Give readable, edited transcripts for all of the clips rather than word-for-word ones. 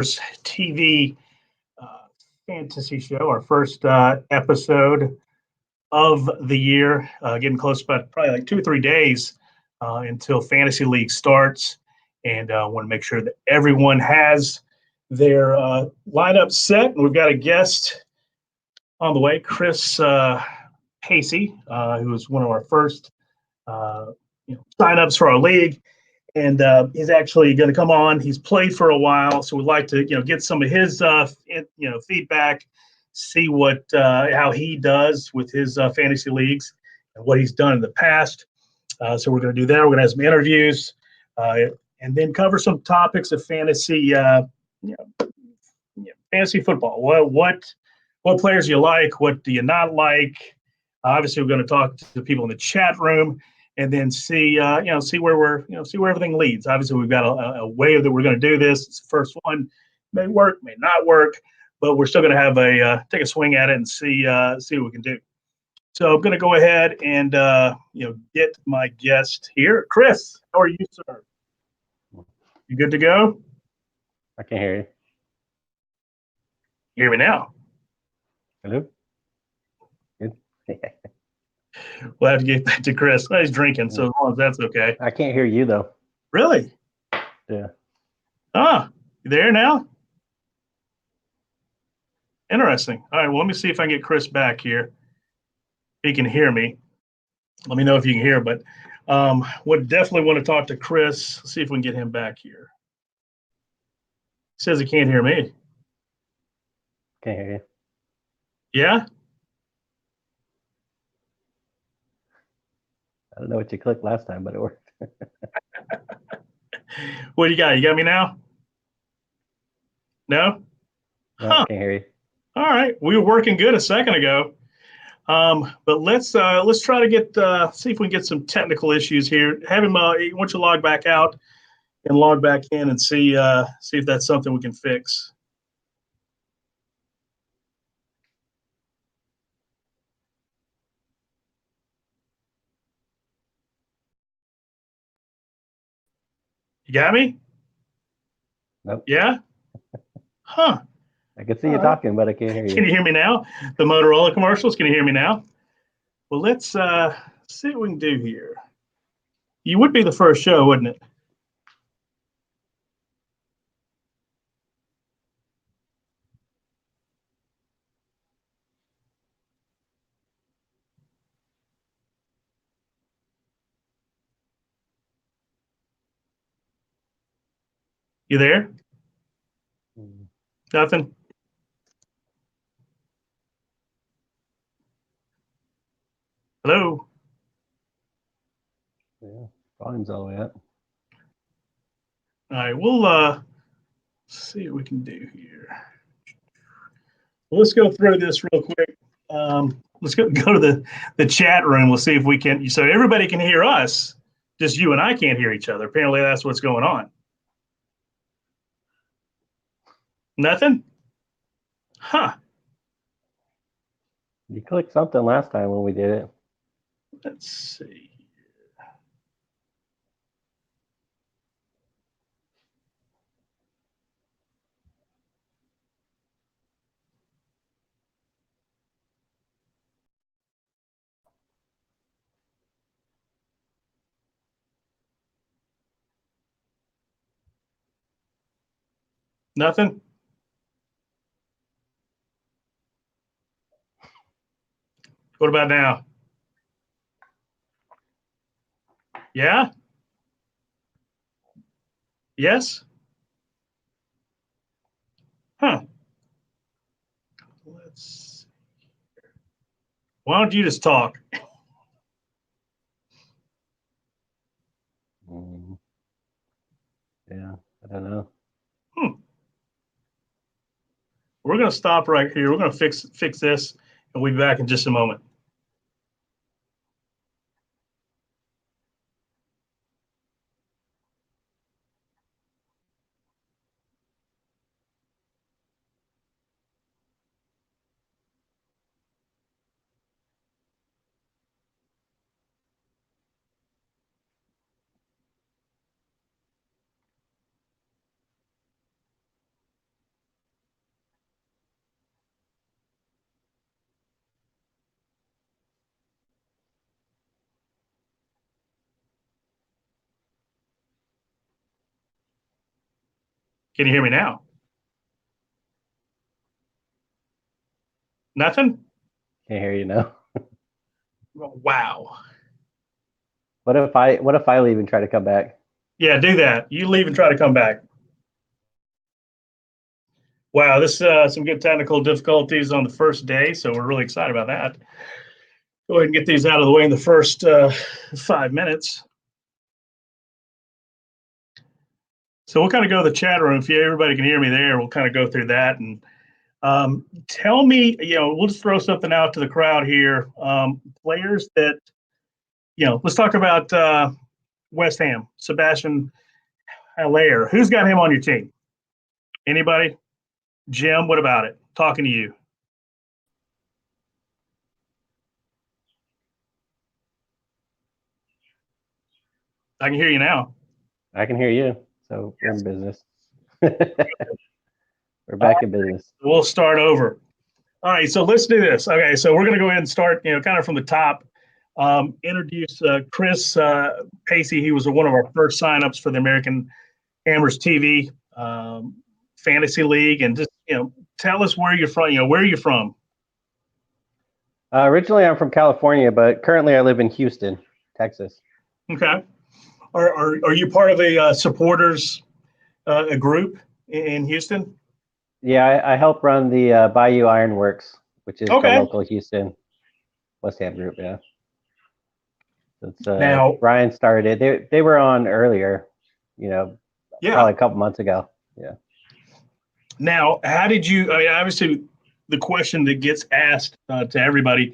TV uh, fantasy show, our first episode of the year. Getting close, about probably like 2 or 3 days until fantasy league starts, and I want to make sure that everyone has their lineup set. And we've got a guest on the way, Chris Pacey, who was one of our first uh, signups for our league, and he's actually going to come on. He's played for a while, so we'd like to get some of his feedback, see what how he does with his fantasy leagues and what he's done in the past. So we're going to do that. We're going to have some interviews, and then cover some topics of fantasy, fantasy football. What players you like? What do you not like? Obviously, we're going to talk to the people in the chat room, and then see see where see where everything leads. Obviously, we've got a way that we're going to do this. It's the first one, may work, may not work, but we're still going to have take a swing at it and see what we can do. So I'm going to go ahead and get my guest here, Chris. How are you, sir? You good to go? I can hear you. You hear me now? Hello? Good. We'll have to get back to Chris. Oh, he's drinking, so as long as that's okay. I can't hear you, though. Really? Yeah. You there now? Interesting. All right, well, let me see if I can get Chris back here. He can hear me. Let me know if you can hear, but would definitely want to talk to Chris, see if we can get him back here. He says he can't hear me. Can't hear you. Yeah? I don't know what you clicked last time, but it worked. What do you got? You got me now? No? No, Huh. I can't hear you. All right. We were working good a second ago. But let's try to get see if we can get some technical issues here. Have him once you log back out and log back in and see if that's something we can fix. You got me? Nope. Yeah? Huh. I can see you talking, but I can't hear you. Can you hear me now? The Motorola commercials, can you hear me now? Well, let's see what we can do here. You would be the first show, wouldn't it? You there? Nothing? Hello? Yeah, volume's all the way up. All right, we'll see what we can do here. Well, let's go through this real quick. Let's go to the chat room. We'll see if we can, so everybody can hear us, just you and I can't hear each other. Apparently that's what's going on. Nothing? Huh. You clicked something last time when we did it. Let's see. Nothing? What about now? Yeah? Yes? Huh. Let's see. Why don't you just talk? Yeah, I don't know. We're going to stop right here. We're going to fix this, and we'll be back in just a moment. Can you hear me now? Nothing? Can't hear you now. Wow. What if I leave and try to come back? Yeah, do that. You leave and try to come back. Wow, this some good technical difficulties on the first day, so we're really excited about that. Go ahead and get these out of the way in the first 5 minutes. So we'll kind of go to the chat room. If everybody can hear me there, we'll kind of go through that. And tell me, we'll just throw something out to the crowd here. Players that, let's talk about West Ham, Sebastian Haller. Who's got him on your team? Anybody? Jim, what about it? Talking to you. I can hear you now. I can hear you. So we're in business. We're back in business. We'll start over. All right, so let's do this. Okay, so we're going to go ahead and start, kind of from the top. Introduce Chris Pacey. He was one of our first signups for the American Hammers TV Fantasy League, and just tell us where you're from. Where are you from? Originally, I'm from California, but currently I live in Houston, Texas. Okay. Are you part of a supporters a group in Houston? Yeah, I help run the Bayou Ironworks, which is the local Houston West Ham group. Yeah. It's now Brian started. They were on earlier, probably a couple months ago. Yeah. Now, how did you? I mean, obviously, the question that gets asked to everybody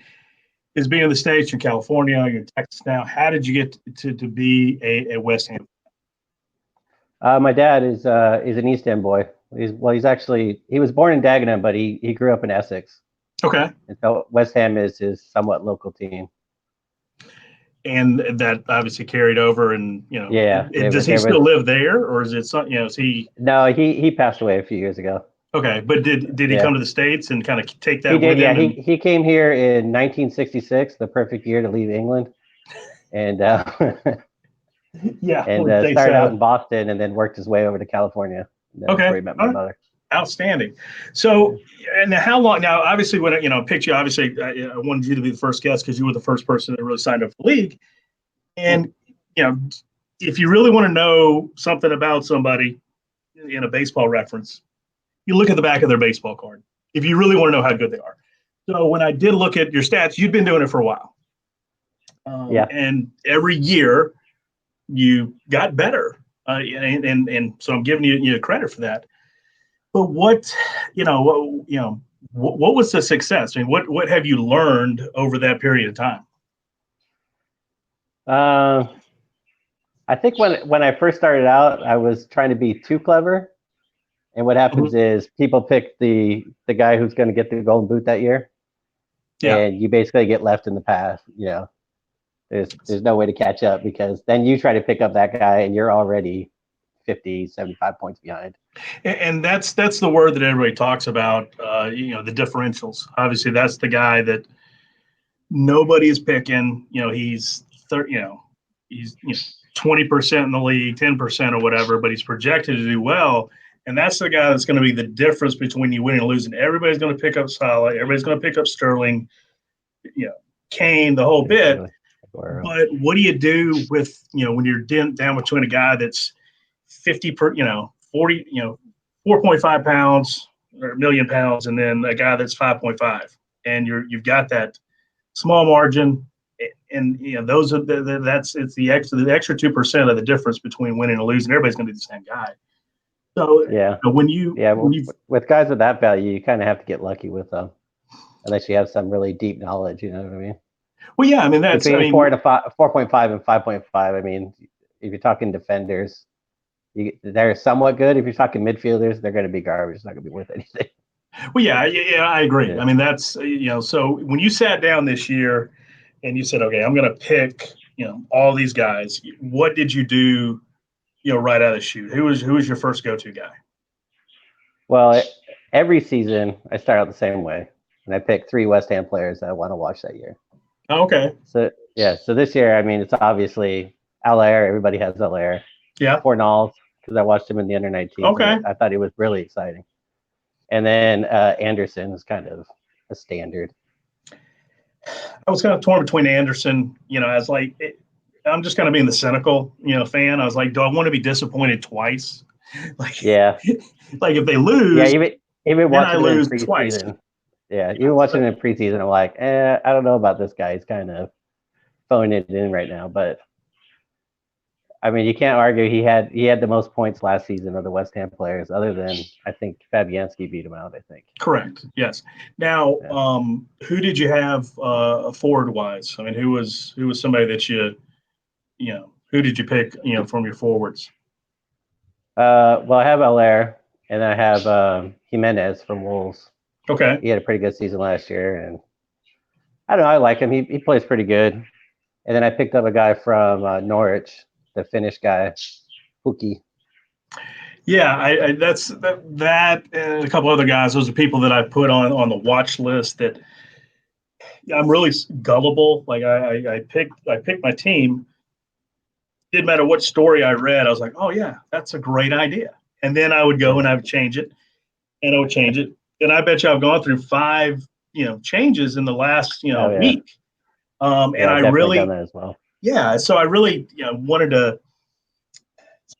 is being in the States, in California, you're in Texas now. How did you get to be a West Ham? My dad is an East End boy. He was born in Dagenham, but he grew up in Essex. Okay. And so West Ham is his somewhat local team. And that obviously carried over, and yeah. Does he still live there, or is it something? Is he? No, he passed away a few years ago. Okay, but did he come to the States and kind of take that? He did. With him he came here in 1966, the perfect year to leave England, and started out in Boston and then worked his way over to California. That's where he met my mother. Outstanding. So, and how long? Now, obviously, when I picked you, obviously, I wanted you to be the first guest because you were the first person that really signed up for the league. And if you really want to know something about somebody in a baseball reference, you look at the back of their baseball card. If you really want to know how good they are. So, when I did look at your stats, you'd been doing it for a while. And every year, you got better, and so I'm giving you credit for that. But what was the success? I mean, what have you learned over that period of time? I think when I first started out, I was trying to be too clever, and what happens is people pick the guy who's going to get the Golden Boot that year, and you basically get left in the past. There's no way to catch up, because then you try to pick up that guy and you're already 50, 75 points behind. And that's the word that everybody talks about, the differentials. Obviously, that's the guy that nobody is picking. He's 20% in the league, 10% or whatever, but he's projected to do well. And that's the guy that's going to be the difference between you winning and losing. Everybody's going to pick up Salah. Everybody's going to pick up Sterling, Kane, the whole bit. But what do you do with, when you're down between a guy that's 40, 4.5 pounds or a million pounds, and then a guy that's 5.5, and you've got that small margin, and those are it's the extra 2% of the difference between winning and losing. Everybody's going to be the same guy. So with guys with that value, you kind of have to get lucky with them, unless you have some really deep knowledge. You know what I mean? Well, yeah, I mean that's between 4.5 and 5.5. I mean, if you're talking defenders, they're somewhat good. If you're talking midfielders, they're going to be garbage. It's not going to be worth anything. Well, yeah, I agree. Yeah. I mean, that's so when you sat down this year and you said, okay, I'm going to pick all these guys. What did you do? Right out of the chute. Who was your first go-to guy? Well, every season I start out the same way, and I pick 3 West Ham players that I want to watch that year. Oh, okay. So this year, I mean, it's obviously Haller. Everybody has Haller. Yeah. Fornals, because I watched him in the under 19. Okay. I thought he was really exciting. And then Anderson is kind of a standard. I was kind of torn between Anderson. I was like, I'm just kind of being the cynical, fan. I was like, do I want to be disappointed twice? Like, yeah, like if they lose, yeah. Even then I watching it in lose twice. preseason. Yeah, even watching it in preseason, I'm like, I don't know about this guy. He's kind of phoning it in right now. But I mean, you can't argue he had the most points last season of the West Ham players, other than I think Fabianski beat him out. I think. Correct. Yes. Now, Yeah. who did you have forward wise? I mean, who was somebody that who did you pick? From your forwards. Well, I have Allaire, and I have Jimenez from Wolves. Okay. He had a pretty good season last year, and I don't know. I like him. He plays pretty good. And then I picked up a guy from Norwich, the Finnish guy, Puki. Yeah, I that and a couple other guys. Those are people that I put on the watch list. That I'm really gullible. Like I picked my team. Didn't matter what story I read. I was like, oh yeah, that's a great idea. And then I would go and I would change it, and I would change it. And I bet you I've gone through 5 changes in the last week. And Yeah, I I've definitely really done that as well. yeah. So I really wanted to.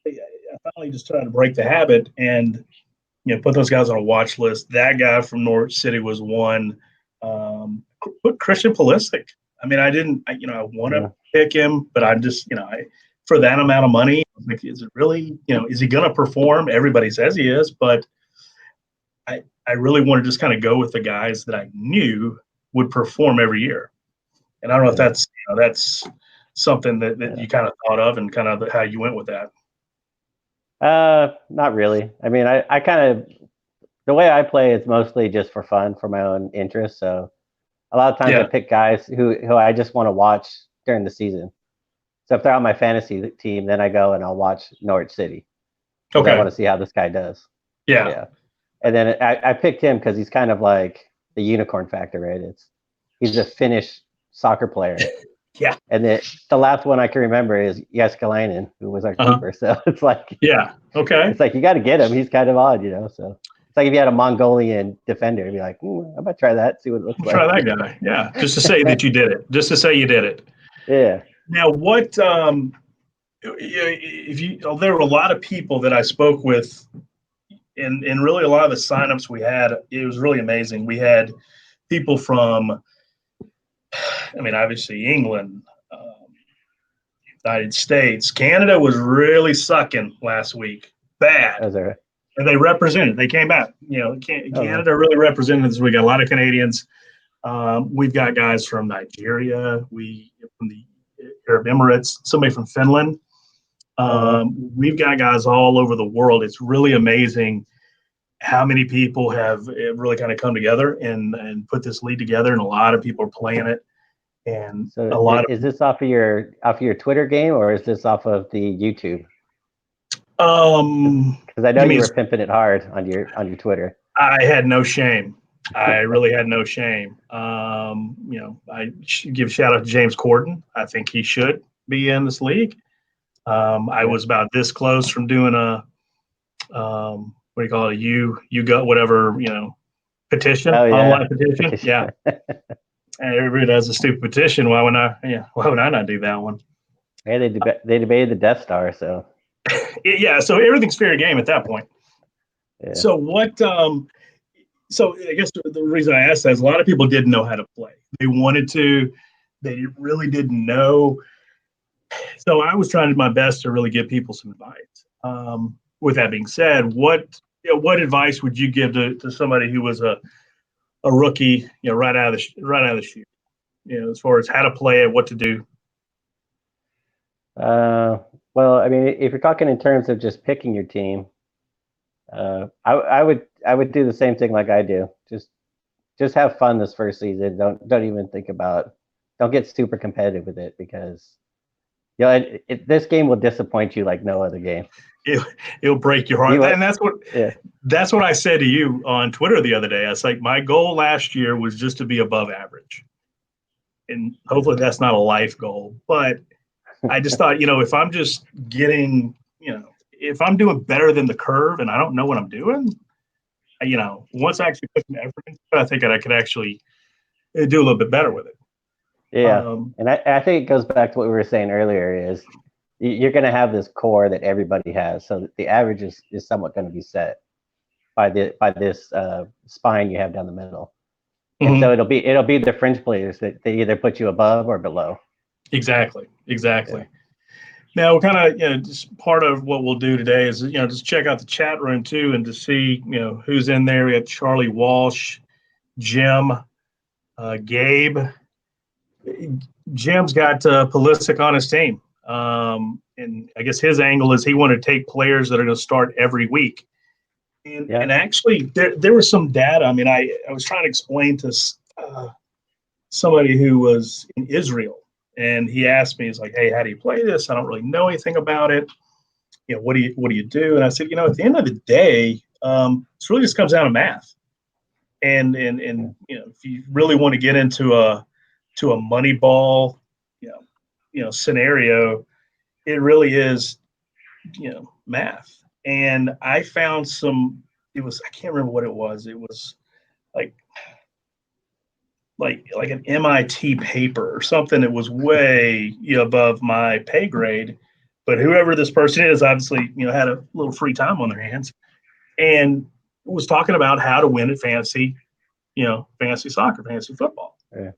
I finally just tried to break the habit and put those guys on a watch list. That guy from Norwich City was one. Put Christian Pulisic. I mean, I didn't. I want to pick him, but I'm just for that amount of money, like, is it really? Is he going to perform? Everybody says he is, but I really want to just kind of go with the guys that I knew would perform every year. And I don't know if that's something that you kind of thought of and kind of how you went with that. Not really. I mean, I kind of the way I play is mostly just for fun, for my own interest. So a lot of times I pick guys who I just want to watch during the season. So if they're on my fantasy team, then I go and I'll watch Norwich City. Okay. I want to see how this guy does. Yeah. And then I picked him because he's kind of like the unicorn factor, right? He's a Finnish soccer player. Yeah. And the last one I can remember is Jeskalainen, who was our keeper. So it's like, okay. It's like you got to get him. He's kind of odd, So it's like if you had a Mongolian defender, you'd be like, I might try that, see what it looks like. Try that guy. Yeah, just to say that you did it. Just to say you did it. Yeah. Now, what? There were a lot of people that I spoke with, and really a lot of the signups we had. It was really amazing. We had people from, obviously England, United States, Canada was really sucking last week, bad. And they represented. They came out. Canada really represented this. We got a lot of Canadians. We've got guys from Nigeria. From the Arab Emirates. Somebody from Finland. We've got guys all over the world. It's really amazing how many people have really kind of come together and put this league together, and a lot of people are playing it. And so is this off of your Twitter game, or is this off of the YouTube? Because I know you were pimping it hard on your Twitter. I had no shame. I really had no shame. I should give a shout out to James Corden. I think he should be in this league. I was about this close from doing a what do you call it? You got whatever petition, online petition. Yeah. And everybody does a stupid petition. Why would I not do that one? Yeah, they debated the Death Star, so. Yeah, so everything's fair game at that point. Yeah. So what? So I guess the reason I asked that is a lot of people didn't know how to play. They wanted to. They really didn't know. So I was trying my best to really give people some advice. With that being said, what advice would you give to somebody who was a rookie, right out of the chute, as far as how to play it, what to do? Well, if you're talking in terms of just picking your team, I would do the same thing like I do. Just have fun this first season. Don't even think about. Don't get super competitive with it, because this game will disappoint you like no other game. It'll break your heart, and that's what I said to you on Twitter the other day. I was like, my goal last year was just to be above average, and hopefully that's not a life goal, but I just thought, if I'm just getting, if I'm doing better than the curve and I don't know what I'm doing, once I actually put some effort into it, I think that I could actually do a little bit better with it. Yeah, and I think it goes back to what we were saying earlier is you're going to have this core that everybody has, so the average is somewhat going to be set by this spine you have down the middle, and Mm-hmm. so it'll be the fringe players that they either put you above or below. Exactly. Yeah. Now, we're kind of, just part of what we'll do today is, just check out the chat room too, and to see, who's in there. We got Charlie Walsh, Jim, Gabe. Jim's got Pulisic on his team. And I guess his angle is he wanted to take players that are going to start every week. And actually, there was some data. I mean, I was trying to explain to somebody who was in Israel, and he asked me, he's like, "Hey, how do you play this? I don't really know anything about it. What do you do?" And I said, at the end of the day, it really just comes down to math. And if you really want to get into a money ball, scenario, it really is, math. And I found I can't remember what it was. It was like an MIT paper or something that was way above my pay grade. But whoever this person is, obviously, had a little free time on their hands and was talking about how to win at fantasy soccer, fantasy football. Yeah.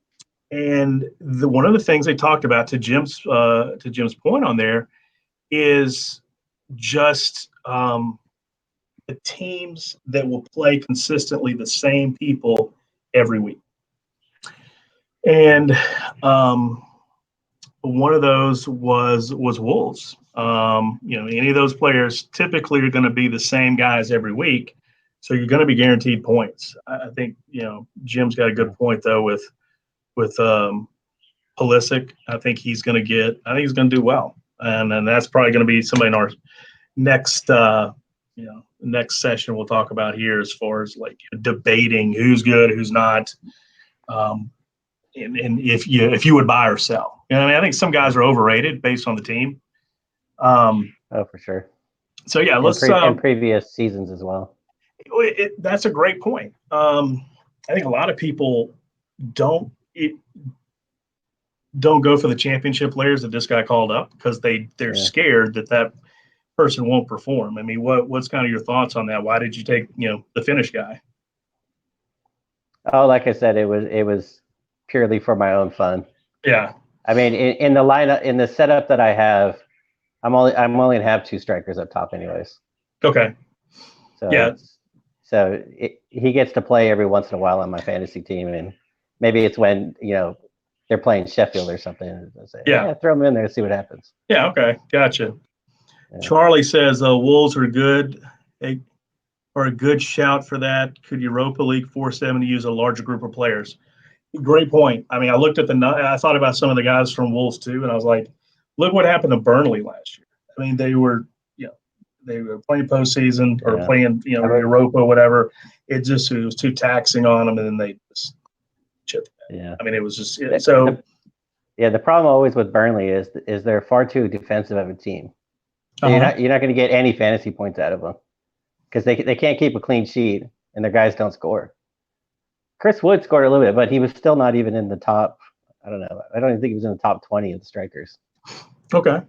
And one of the things they talked about, to Jim's point on there, is just the teams that will play consistently the same people every week. And one of those was Wolves. Any of those players typically are going to be the same guys every week, so you're going to be guaranteed points. I think Jim's got a good point though with Pulisic. I think he's going to do well, and that's probably going to be somebody in our next next session we'll talk about here, as far as like debating who's good, who's not. And if you would buy or sell, I think some guys are overrated based on the team. Oh, for sure. So yeah, let's and previous seasons as well. That's a great point. I think a lot of people don't go for the championship players that this guy called up because they're scared that person won't perform. I mean, what's kind of your thoughts on that? Why did you take the Finnish guy? Oh, like I said, it was purely for my own fun. Yeah. I mean, in the lineup, in the setup that I have, I'm only gonna have two strikers up top, anyways. Okay. So yeah. He gets to play every once in a while on my fantasy team, and maybe it's when they're playing Sheffield or something. Say, throw him in there and see what happens. Yeah. Okay. Gotcha. Yeah. Charlie says Wolves are good. Are a good shout for that. Could Europa League 470 use a larger group of players? Great point. I mean, I thought about some of the guys from Wolves too, and I was like, look what happened to Burnley last year. I mean, they were playing postseason or playing, Europa, whatever. It was too taxing on them, and then they just chipped. Yeah. I mean, it was just the problem always with Burnley is they're far too defensive of a team. So you're not going to get any fantasy points out of them because they can't keep a clean sheet and their guys don't score. Chris Wood scored a little bit, but he was still not even in the top. I don't know. I don't even think he was in the top 20 of the strikers. Okay.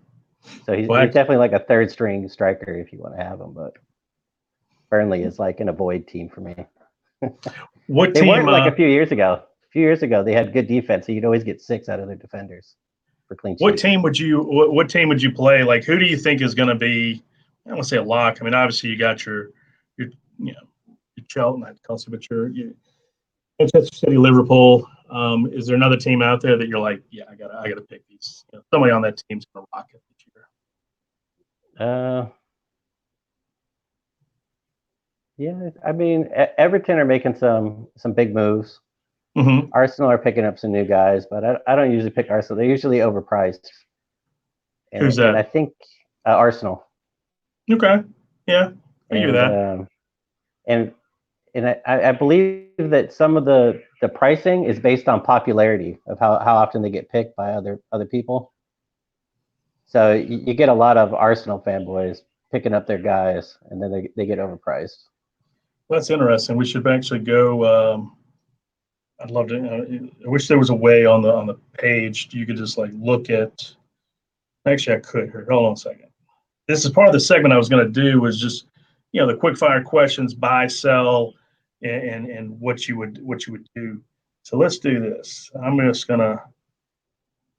So he's definitely like a third string striker if you want to have him, but Burnley is like an avoid team for me. They weren't like a few years ago. A few years ago, they had good defense, so you'd always get 6 out of their defenders for clean sheet. What team would you play? Like, who do you think is going to be? I don't want to say a lock. I mean, obviously you got your Chelsea, not Chelsea, but your Manchester City, Liverpool. Is there another team out there that you're like, yeah, I gotta pick these? Somebody on that team's gonna rock it this year. Yeah, I mean, Everton are making some big moves. Mm-hmm. Arsenal are picking up some new guys, but I don't usually pick Arsenal. They're usually overpriced. Who's that? And I think Arsenal. Okay. Yeah, I hear that. And I believe that some of the pricing is based on popularity of how often they get picked by other people. So you get a lot of Arsenal fanboys picking up their guys, and then they get overpriced. That's interesting. We should actually go. I'd love to. I wish there was a way on the page you could just like look at. Actually, I could. Here, hold on a second. This is part of the segment I was going to do. Was just the quick fire questions, buy, sell, and what you would do. So let's do this. I'm just gonna.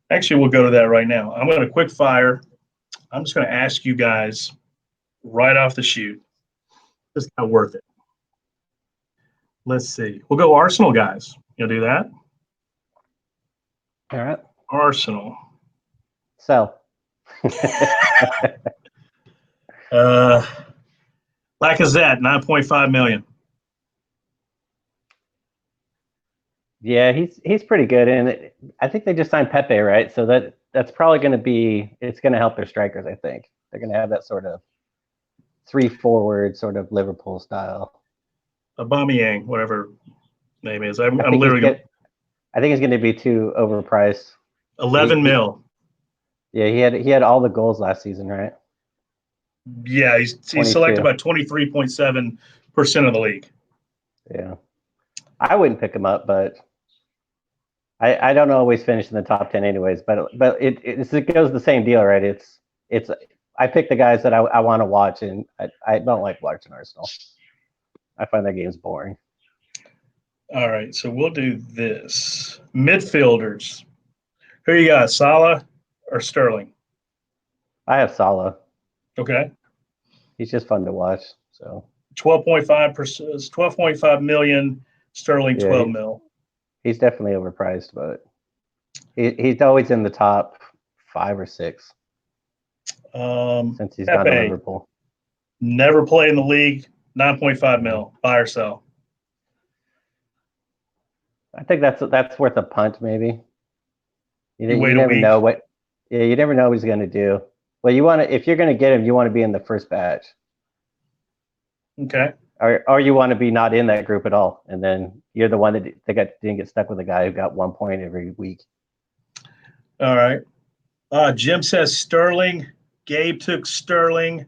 Actually, we'll go to that right now. I'm going to quick fire. I'm just going to ask you guys right off the shoot. Just kind of worth it. Let's see. We'll go Arsenal, guys. You'll do that? All right. Arsenal. Sell. Lacazette, 9.5 million. Yeah, he's pretty good, and I think they just signed Pepe, right? So that's probably going to be it's going to help their strikers. I think they're going to have that sort of 3-forward sort of Liverpool style. Aubameyang, whatever name is. I'm I think he's going to be too overpriced. 11 mil. Yeah, he had all the goals last season, right? Yeah, he's selected by 23.7% of the league. Yeah, I wouldn't pick him up, but I don't always finish in the top 10 anyways. But it goes the same deal, right? It's I pick the guys that I want to watch, and I don't like watching Arsenal. I find that game's boring. All right, so we'll do this. Midfielders. Who you got, Salah or Sterling? I have Salah. Okay. He's just fun to watch. So 12.5 million, Sterling 12 mil. He's definitely overpriced, but he's always in the top 5 or 6 since he's gone to Liverpool. Never play in the league, 9.5 mil. Buy or sell? I think that's worth a punt, maybe. You wait never a week. know what. Yeah, you never know what he's going to do. Well, if you're going to get him, you want to be in the first batch. Okay. Or you want to be not in that group at all, and then you're the one that didn't get stuck with a guy who got 1 point every week. All right. Jim says Sterling. Gabe took Sterling.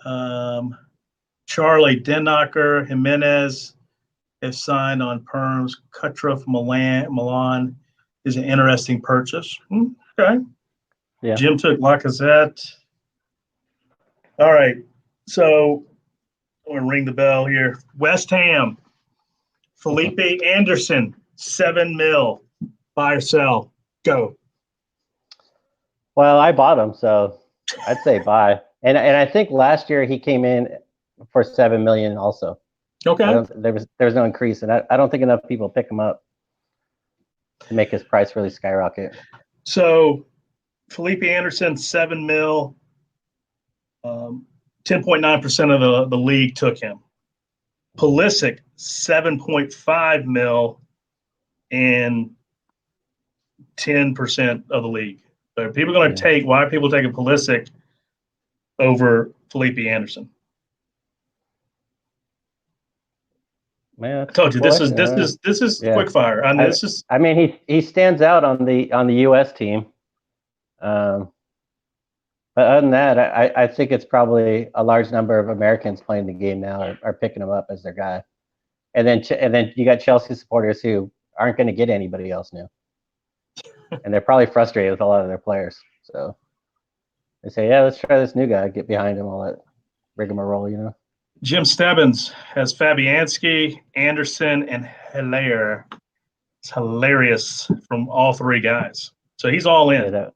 Charlie Dennocker, Jimenez have signed on perms. Kutra from Milan is an interesting purchase. Okay. Yeah. Jim took Lacazette. All right. So I'm going to ring the bell here. West Ham. Felipe Anderson, 7 mil. Buy or sell? Go. Well, I bought him, so I'd say buy. And I think last year he came in for 7 million also. Okay. There was no increase, and I don't think enough people pick him up to make his price really skyrocket. So Felipe Anderson, 7 mil. 10.9% of the league took him. Pulisic, 7.5 mil, and 10% of the league. So people going to take. Why are people taking Pulisic over Felipe Anderson? Man, I told you this is quick fire. I mean, he stands out on the U.S. team. But other than that, I think it's probably a large number of Americans playing the game now are picking him up as their guy. And then you got Chelsea supporters who aren't going to get anybody else new. And they're probably frustrated with a lot of their players. So they say, yeah, let's try this new guy, get behind him, all that rigmarole, Jim Stebbins has Fabianski, Anderson, and Hilaire. It's hilarious from all three guys. So he's all in.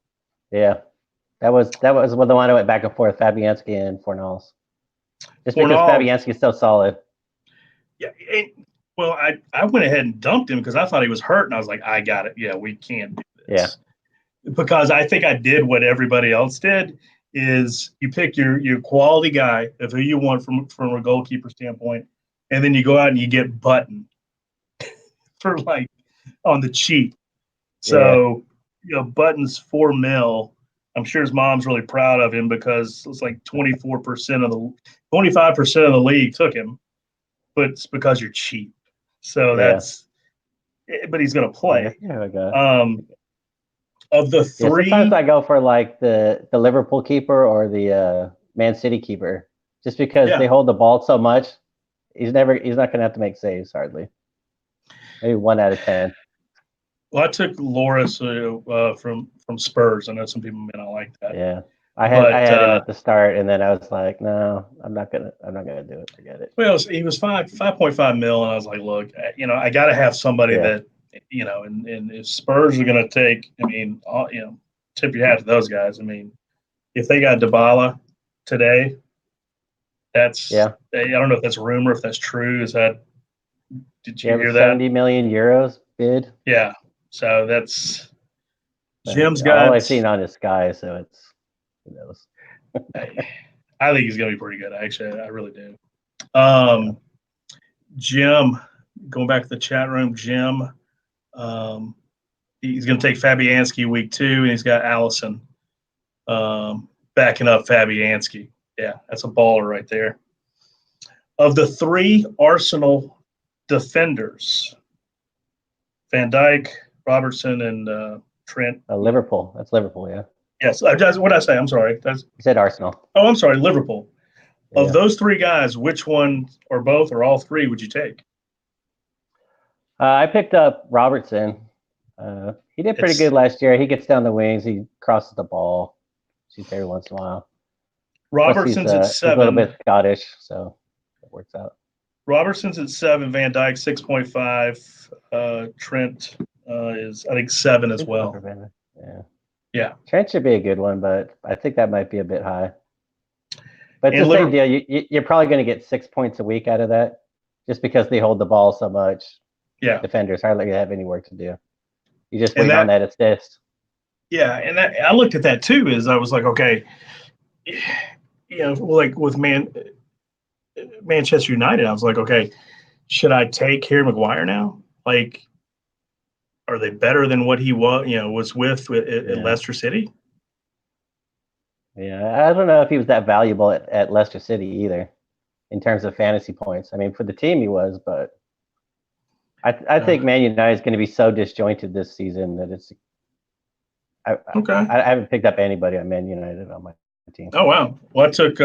That was the one I went back and forth, Fabianski and Fornals. Just because Fabianski's so solid. Yeah. Well, I went ahead and dumped him because I thought he was hurt, and I was like, I got it. Yeah, we can't do this. Yeah. Because I think I did what everybody else did, is you pick your quality guy of who you want from a goalkeeper standpoint, and then you go out and you get Button for like on the cheap. So, Button's 4 mil. I'm sure his mom's really proud of him because it's like 25% of the league took him, but it's because you're cheap. So but he's going to play. Of the three, sometimes I go for like the Liverpool keeper or the Man City keeper, just because Yeah. they hold the ball so much. He's not going to have to make saves hardly. Maybe 1 out of 10. Well, I took Loris from Spurs. I know some people may not like that. Yeah, I But had him at the start, and then I was like, no, I'm not gonna do it. Forget it. well, he was 5.5 mil, and I was like, look, I got to have somebody that, and if Spurs are going to take, tip your hat to those guys. I mean, if they got Dybala today, that's I don't know if that's a rumor, if that's true. Did you hear that? 70 million euros bid. Yeah. So that's Jim's all got. I've seen on is Sky, so it's who knows. I think he's going to be pretty good. Actually, I really do. Jim, going back to the chat room, Jim, he's going to take Fabianski week 2, and he's got Allison backing up Fabianski. Yeah, that's a baller right there. Of the 3 Arsenal defenders, Van Dijk, Robertson, and Trent. Liverpool. That's Liverpool, yeah. Yes. What did I say? I'm sorry. You said Arsenal. Oh, I'm sorry. Liverpool. Yeah. Of those 3 guys, which one or both or all 3 would you take? I picked up Robertson. He did pretty good last year. He gets down the wings. He crosses the ball. Shoots every once in a while. Robertson's at 7. He's a little bit Scottish, so it works out. Robertson's at 7. Van Dijk 6.5. Trent is, I think, 7 as well. Yeah. Trent should be a good one, but I think that might be a bit high. But it's the same deal. You're probably going to get 6 points a week out of that, just because they hold the ball so much. Yeah. Defenders hardly have any work to do. You just wait on that assist. Yeah, and I looked at that too. Is I was like, okay, like with Manchester United, I was like, okay, should I take Harry Maguire now? Like, are they better than what he was with at Leicester City? Yeah, I don't know if he was that valuable at Leicester City either, in terms of fantasy points. I mean, for the team he was, but I think Man United is going to be so disjointed this season that it's. I haven't picked up anybody on Man United on my team. Oh wow! Well, I took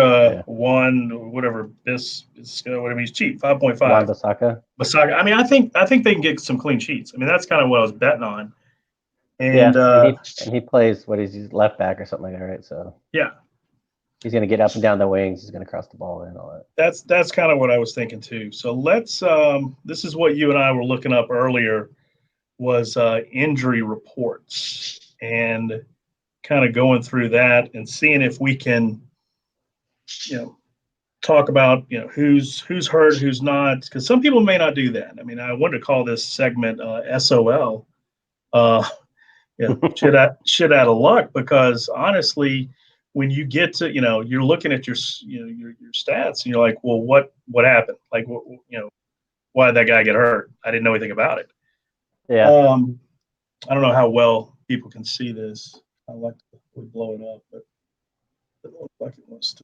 whatever he's cheap, 5.5. Wan-Bissaka. I mean, I think they can get some clean sheets. I mean, that's kind of what I was betting on. And and he plays he's left back or something like that, right? So yeah, he's going to get up and down the wings. He's going to cross the ball and all that. That's kind of what I was thinking too. So let's. This is what you and I were looking up earlier, was injury reports, and kind of going through that and seeing if we can, talk about who's hurt, who's not, because some people may not do that. I mean, I wanted to call this segment SOL. Shit out of luck, because honestly, when you get to you're looking at your stats and you're like, well, what happened? Like, why did that guy get hurt? I didn't know anything about it. Yeah. I don't know how well people can see this. I like to blow it up, but it looks like it wants to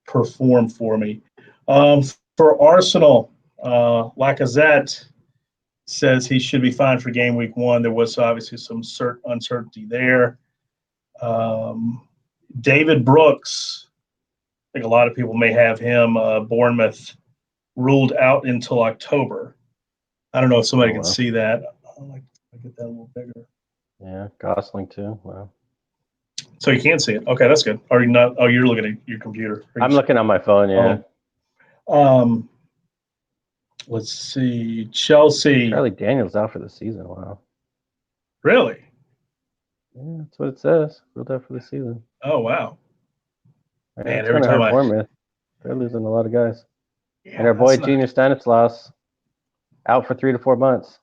perform for me. For Arsenal, Lacazette says he should be fine for game week 1. There was obviously some uncertainty there. David Brooks, I think a lot of people may have him, Bournemouth, ruled out until October. I don't know if somebody can see that. I'd like to get that a little bigger. Yeah, Gosling too. Wow. So you can't see it. Okay, that's good. Are you not? Oh, you're looking at your computer. I'm looking on my phone. Yeah. Let's see. Chelsea. Charlie Daniels out for the season. Wow. Really? Yeah, that's what it says. Ruled out for the season. Oh wow. Man, every time Bournemouth, they're losing a lot of guys. Yeah, and our boy Junior Stanislas out for 3 to 4 months.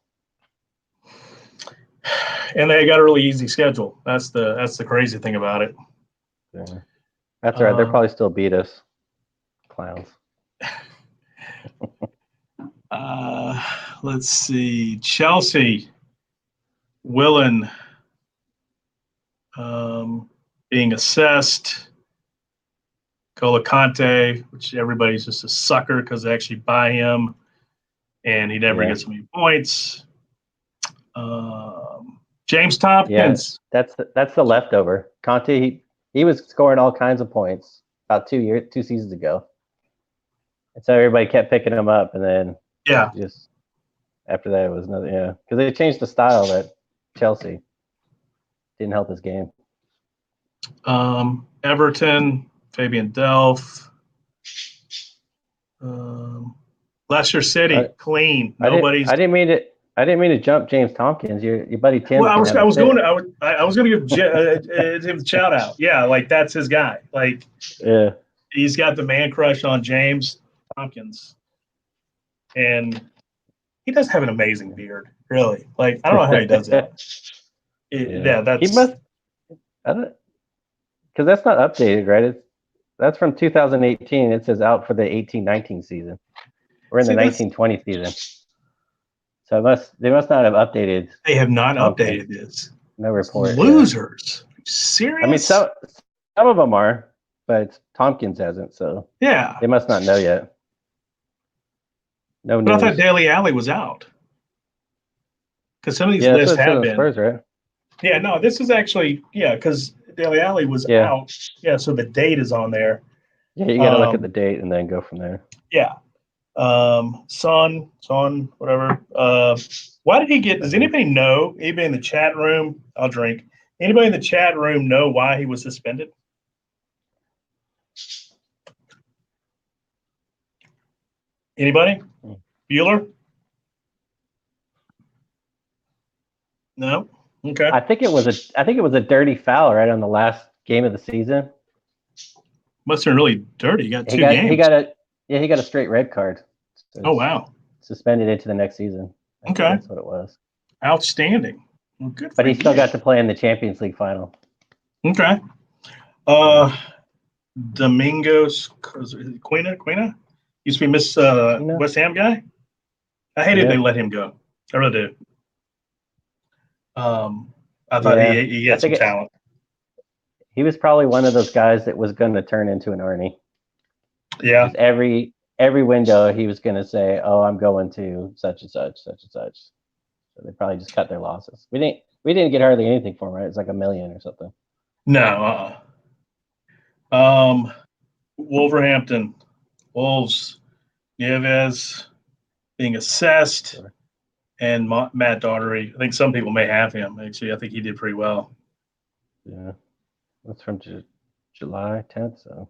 And they got a really easy schedule. That's the crazy thing about it. Yeah. That's all right. They'll probably still beat us. Clowns. Let's see. Chelsea. Willen being assessed. N'Golo Kante, which everybody's just a sucker because they actually buy him, and he never gets many points. James Tompkins. Yeah, that's the leftover. Conte, he was scoring all kinds of points about 2 seasons ago. And so everybody kept picking him up, and then just after that it was another because they changed the style at Chelsea. Didn't help his game. Everton, Fabian Delph. Leicester City, clean. Nobody's. I didn't mean to jump James Tompkins. Your buddy Tim. Well, I was going to give him a shout out. Yeah, like that's his guy. Like, he's got the man crush on James Tompkins, and he does have an amazing beard. Really, like I don't know how he does that. That's he must. Because that's not updated, right? That's from 2018. It says out for the 18-19 season. We're in the 19-20 season. So they must not have updated. They have not updated this. No report. Losers. Are you serious? I mean, some of them are, but Tompkins hasn't. So they must not know yet. No news. But I thought Dele Alli was out. Because some of these lists have been. Spurs, right? Yeah, no, this is actually because Dele Alli was out. Yeah, so the date is on there. Yeah, you got to look at the date and then go from there. Yeah. Son, whatever. Why did he get? Does anybody know? Anybody in the chat room? I'll drink. Anybody in the chat room know why he was suspended? Anybody? Bueller? No. Okay. I think it was a dirty foul right on the last game of the season. Must have been really dirty. He got two games. He got a straight red card. So wow. Suspended into the next season. Okay. That's what it was. Outstanding. Well, good. But he still got to play in the Champions League final. Okay. Domingos Quina used to be Miss West Ham guy. I hated they let him go. I really do. I thought he had some talent. He was probably one of those guys that was going to turn into an Ernie. Yeah. Every window he was going to say, "Oh, I'm going to such and such, such and such." So they probably just cut their losses. We didn't get hardly anything for him, right? It's like $1 million or something. No. Wolverhampton, Wolves, Nieves being assessed, and Matt Daugherty. I think some people may have him. Actually, I think he did pretty well. Yeah. That's from July 10th. So.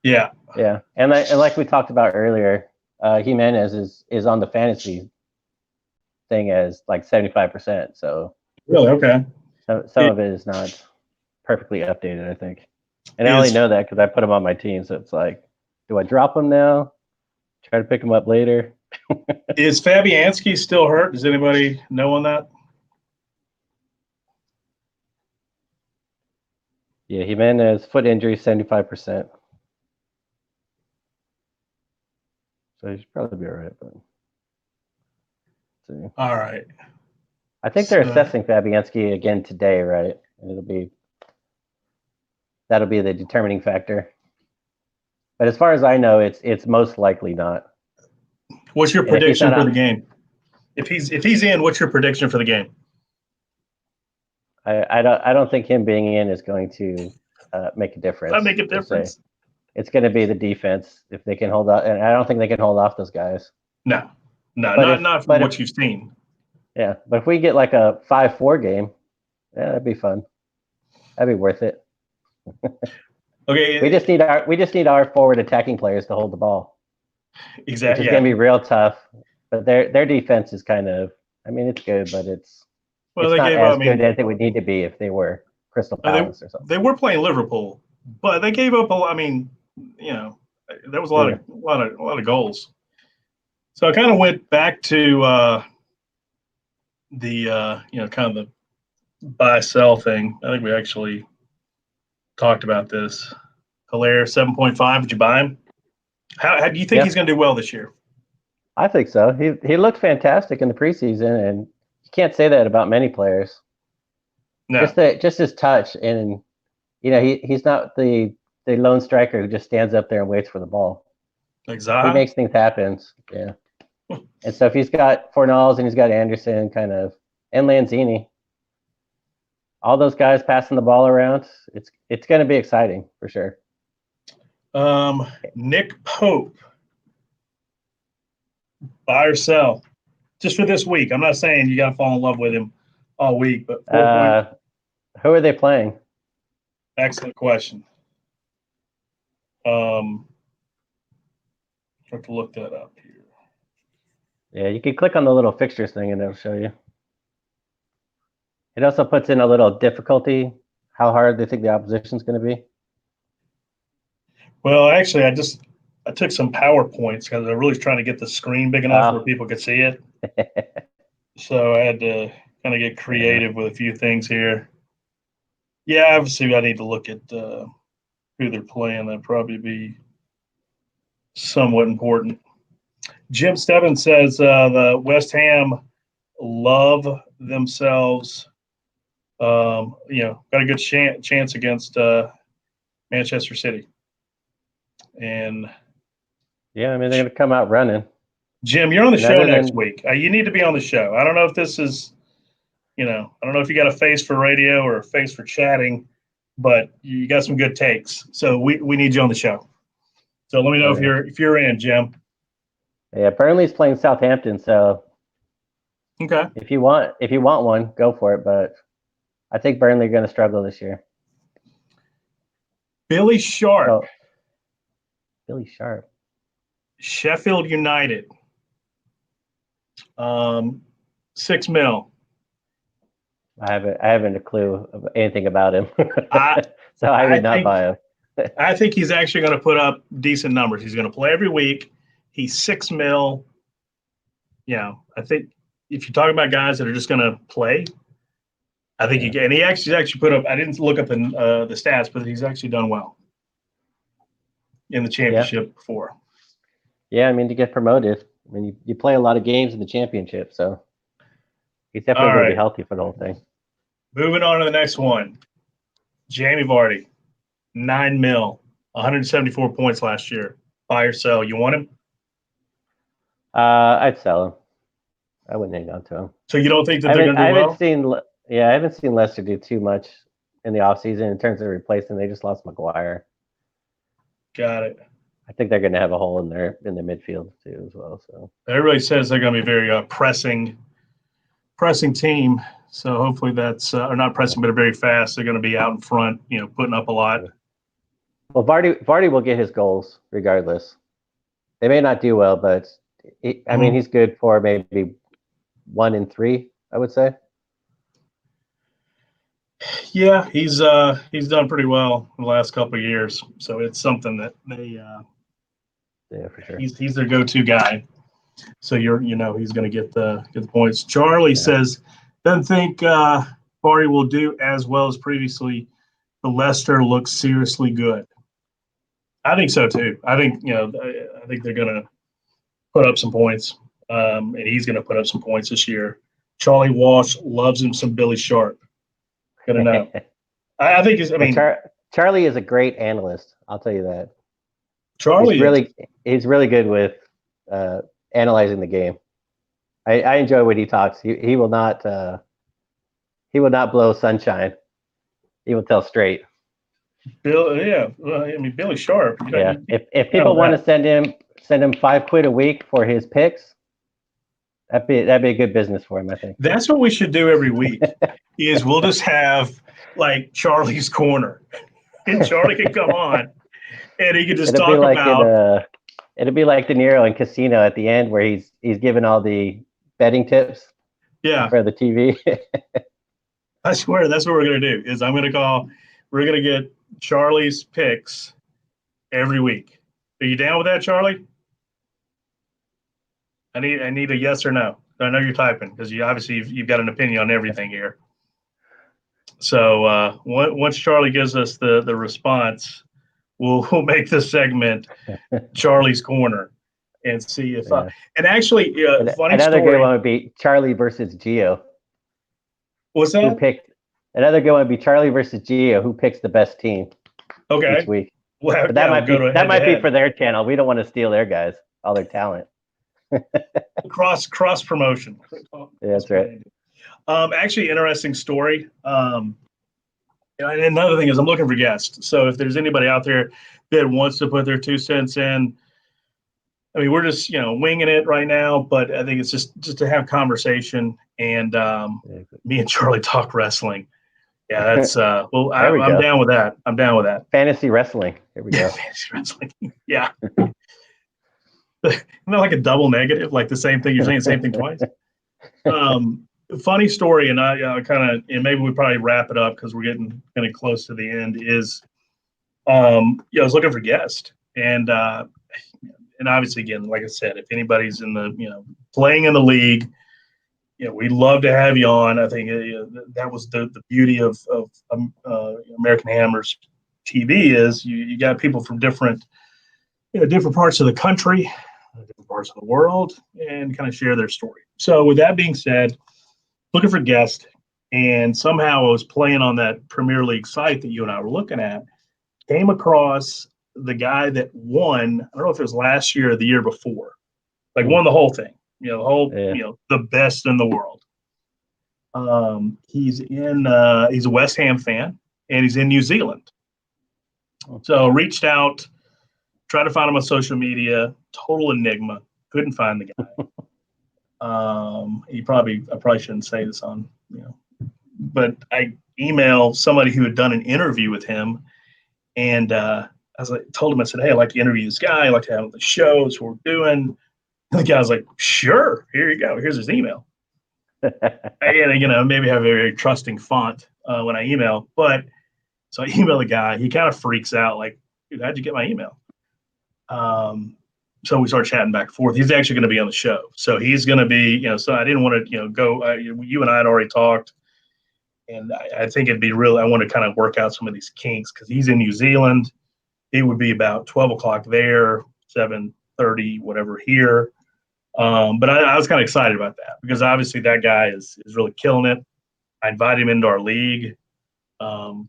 Yeah. Yeah, and like we talked about earlier, Jimenez is on the fantasy thing as like 75%. So really, okay. Some of it is not perfectly updated, I think, and I only know that because I put him on my team. So it's like, do I drop him now? Try to pick him up later. Is Fabianski still hurt? Does anybody know on that? Yeah, Jimenez foot injury, 75%. So he should probably be all right. But all right. I think they're assessing Fabianski again today, right? And that'll be the determining factor. But as far as I know, it's most likely not. What's your prediction for the game? If he's in, what's your prediction for the game? I don't think him being in is going to make a difference. Not make a difference. It's going to be the defense if they can hold off, and I don't think they can hold off those guys. No, not from what you've seen. Yeah, but if we get like a 5-4 game, that'd be fun. That'd be worth it. Okay. We just need our forward attacking players to hold the ball. Exactly. It's going to be real tough. But their defense is kind of, I mean, it's good, but it's not as good as it would need to be if they were Crystal Palace or something. They were playing Liverpool, but they gave up there was a lot of goals. So I kind of went back to the kind of the buy sell thing. I think we actually talked about this. Hilaire 7.5. Would you buy him? How do you think he's going to do well this year? I think so. He looked fantastic in the preseason, and you can't say that about many players. No. Just his touch, and he's not the lone striker who just stands up there and waits for the ball. Exactly. He makes things happen. Yeah. And so if he's got Fornals and he's got Anderson and Lanzini, all those guys passing the ball around, it's going to be exciting for sure. Nick Pope, buy or sell? Just for this week. I'm not saying you got to fall in love with him all week, but 4 point. Who are they playing? Excellent question. Have to look that up here. Yeah, you can click on the little fixtures thing and it'll show you. It also puts in a little difficulty, how hard they think the opposition's going to be. Well, actually, I took some PowerPoints because I really was trying to get the screen big enough where people could see it. So I had to kind of get creative with a few things here. Yeah, obviously I need to look at who they're playing. That'd probably be somewhat important. Jim Stebbins says the West Ham love themselves. Got a good chance against Manchester City. And yeah, I mean, they're going to come out running. Jim, you're on the show next week. You need to be on the show. I don't know if this is, I don't know if you got a face for radio or a face for chatting, but you got some good takes. So we need you on the show. So let me know if you're in, Jim. Yeah, Burnley's playing Southampton, so okay. If you want one, go for it. But I think Burnley are going to struggle this year. Billy Sharp. Oh, Billy Sharp. Sheffield United. 6 mil. I haven't a clue of anything about him, so I would not buy him. I think he's actually going to put up decent numbers. He's going to play every week. He's 6 mil. I think if you're talking about guys that are just going to play, I think he can. And he actually put up. I didn't look up the stats, but he's actually done well in the championship before. Yeah, I mean, to get promoted, I mean, you play a lot of games in the championship, so he's definitely going to be healthy for the whole thing. Moving on to the next one. Jamie Vardy, 9 mil, 174 points last year. Buy or sell? You want him? I'd sell him. I wouldn't hang on to him. So you don't think that they're going to do well? I haven't seen Leicester do too much in the offseason in terms of replacing. They just lost Maguire. Got it. I think they're going to have a hole in their midfield too as well. So everybody says they're going to be very pressing team. So hopefully that's or not pressing, but very fast. They're going to be out in front, putting up a lot. Well, Vardy will get his goals regardless. They may not do well, but I mean, he's good for maybe 1 in 3, I would say. Yeah, he's done pretty well in the last couple of years. So it's something that they for sure. He's their go-to guy. So he's going to get the points. Charlie says doesn't think Vardy will do as well as previously. The Leicester looks seriously good. I think so too. I think I think they're going to put up some points, and he's going to put up some points this year. Charlie Walsh loves him some Billy Sharp. Gonna know. I think Charlie is a great analyst. I'll tell you that. Charlie he's really good with analyzing the game. I enjoy when he talks. He will not blow sunshine. He will tell straight. Billy Sharp. If people want to send him $5 a week for his picks, that'd be a good business for him, I think. That's what we should do every week. Is we'll just have like Charlie's Corner, and Charlie can come on, and he can just talk about. It'll be like De Niro in Casino at the end, where he's giving all the betting tips. Yeah. For the TV. I swear that's what we're gonna do. Is we're gonna get Charlie's picks every week. Are you down with that, Charlie? I need a yes or no. I know you're typing because you've got an opinion on everything here. So once Charlie gives us the response, we'll make this segment Charlie's Corner and see if and actually funny another story. good one would be Charlie versus Gio. What's that? Another good one would be Charlie versus Gio. Who picks the best team each week? Well, but that might be for their channel. We don't want to steal their guys, all their talent. cross promotion. Yeah, that's right. Actually, interesting story. And another thing is I'm looking for guests. So if there's anybody out there that wants to put their 2 cents in, I mean, we're just, winging it right now, but I think it's just to have conversation and me and Charlie talk wrestling. Yeah, that's well, There we I'm go. down with that. I'm down with that. Fantasy wrestling. Here we go. Fantasy wrestling. Yeah. Isn't that like a double negative? Like the same thing, you're saying the same thing twice? Funny story, and I kind of, and maybe we probably wrap it up because we're getting kind of close to the end. Is I was looking for guests, and obviously, again, like I said, if anybody's in the playing in the league, we'd love to have you on. I think that was the beauty of American Hammers TV is you got people from different parts of the country, different parts of the world, and kind of share their story. So with that being said, looking for guests, and somehow I was playing on that Premier League site that you and I were looking at, came across the guy that won, I don't know if it was last year or the year before, like won the whole thing, the whole, the best in the world. He's a West Ham fan, and he's in New Zealand. So reached out, tried to find him on social media, total enigma, couldn't find the guy. I probably shouldn't say this on, but I emailed somebody who had done an interview with him, and told him, I said, hey, I'd like to interview this guy. I'd like to have him on the show. That's what we're doing. And the guy was like, sure, here you go. Here's his email. And, maybe have a very trusting font when I email. But so I email the guy. He kind of freaks out, like, dude, how'd you get my email? So we start chatting back and forth. He's actually going to be on the show. So he's going to be, so I didn't want to, go. You and I had already talked. And I think it'd be real. I want to kind of work out some of these kinks because he's in New Zealand. It would be about 12 o'clock there, 7:30, whatever here. But I was kind of excited about that because obviously that guy is really killing it. I invited him into our league to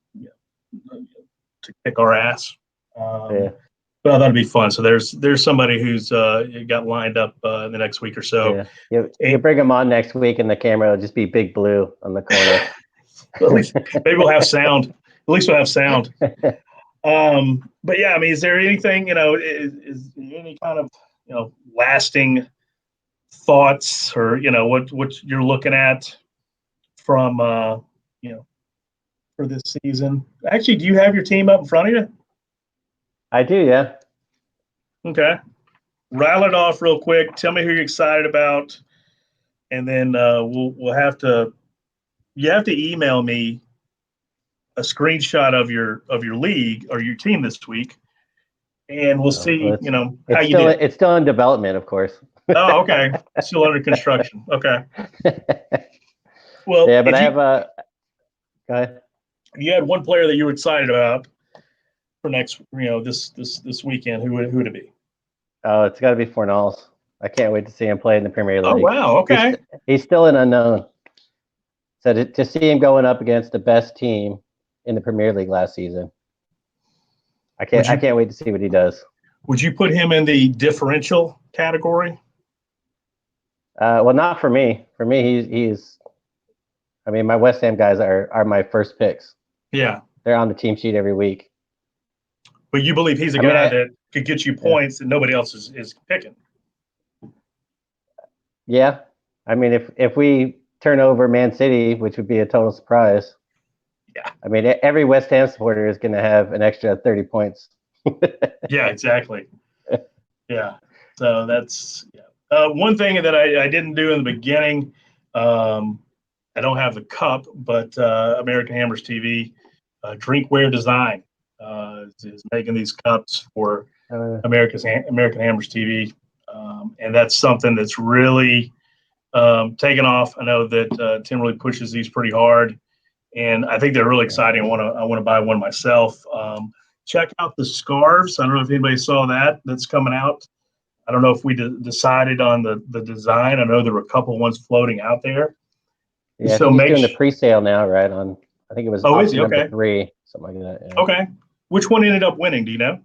kick our ass. But I thought it'd be fun. So there's somebody who's got lined up in the next week or so. Yeah. You bring him on next week, and the camera will just be Big Blue on the corner. At least maybe we'll have sound. At least we'll have sound. But yeah, I mean, is there anything, is any kind of, lasting thoughts or, what you're looking at from, for this season? Actually, do you have your team up in front of you? I do, yeah. Okay. Rattle it off real quick. Tell me who you're excited about. And then we'll have to, you have to email me a screenshot of your league or your team this week, and we'll see. How you did. It's still in development, of course. Oh, okay. Still under construction. Okay. Well, yeah, but I have a. Go ahead. You had one player that you were excited about for next, this weekend. Who would it be? Oh, it's got to be Fornals. I can't wait to see him play in the Premier League. Oh wow. Okay. He's still an unknown. So to see him going up against the best team in the Premier League last season, I can't wait to see what he does. Would you put him in the differential category? Well, not for me. For me, he's. I mean, my West Ham guys are my first picks. Yeah, they're on the team sheet every week. But you believe he's a guy that could get you points that nobody else is picking? Yeah, I mean, if we turn over Man City, which would be a total surprise. Yeah. I mean, every West Ham supporter is going to have an extra 30 points. Yeah, exactly. Yeah. So that's one thing that I didn't do in the beginning. I don't have the cup, but American Hammers TV, drinkware design is making these cups for American Hammers TV. And that's something that's really taken off. I know that Tim really pushes these pretty hard, and I think they're really exciting. I want to buy one myself. Check out the scarves. I don't know if anybody saw that's coming out. I don't know if we decided on the design. I know there were a couple ones floating out there. Yeah, so he's doing the pre-sale now, right? I think it was number 3, something like that. Yeah. Okay. Which one ended up winning? Do you know?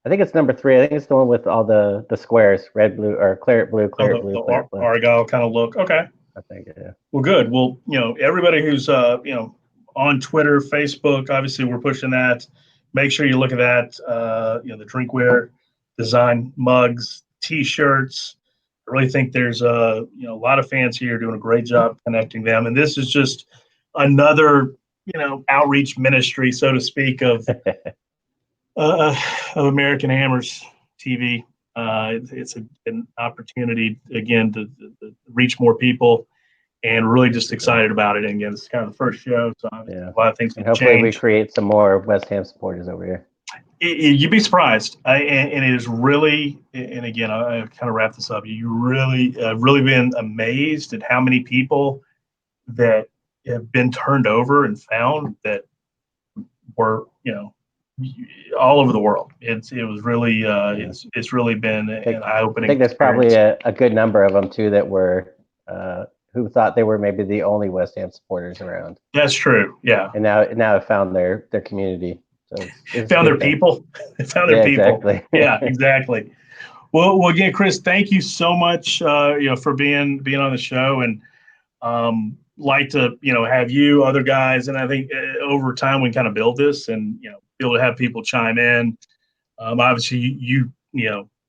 I think it's number 3. I think it's the one with all the squares, red, blue, or claret blue, claret blue, claret blue. Argyle kind of look. Okay. I think, yeah. Well, good. Well, everybody who's, on Twitter, Facebook. Obviously, we're pushing that. Make sure you look at that. The drinkware design, mugs, T-shirts. I really think there's a lot of fans here doing a great job connecting them, and this is just another outreach ministry, so to speak, of American Hammers TV. It's an opportunity again to reach more people, and really just excited about it. And again, it's kind of the first show, so a lot of things can hopefully change. we create some more West Ham supporters over here. You'd be surprised, and it is really. And again, I kind of wrap this up. You really been amazed at how many people that have been turned over and found that were all over the world. It was really it's really been an eye-opening. I think there's probably a good number of them too that were who thought they were maybe the only West Ham supporters around. That's true. Yeah. And now have found their community. So it's found their people. Found their people. Exactly. Yeah, exactly. Well, again, Chris, thank you so much, for being on the show, and like to, have you, other guys, and I think over time we can kind of build this, and be able to have people chime in. Obviously, you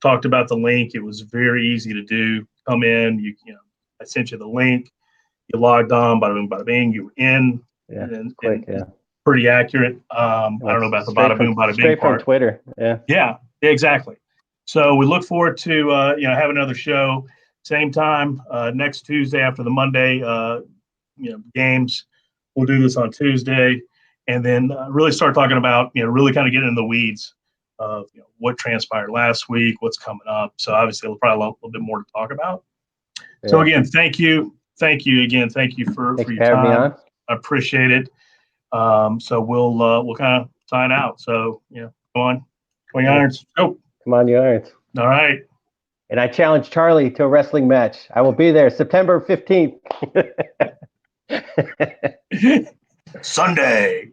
talked about the link. It was very easy to do. Come in, I sent you the link. You logged on, bada boom, bada bing. You were in. Yeah, and quick, pretty accurate. I don't know about the bada boom, bada bing straight part. from Twitter. Yeah, exactly. So we look forward to having another show, same time next Tuesday after the Monday games. We'll do this on Tuesday, and then really start talking about really kind of getting in the weeds of what transpired last week, what's coming up. So obviously, we'll probably a little bit more to talk about. Yeah. So again, thank you again. Thank you for your time. Me on. I appreciate it. So we'll kind of sign out. So come on, Irons. Go. Come on, you Irons. All right. And I challenge Charlie to a wrestling match. I will be there September 15th. Sunday.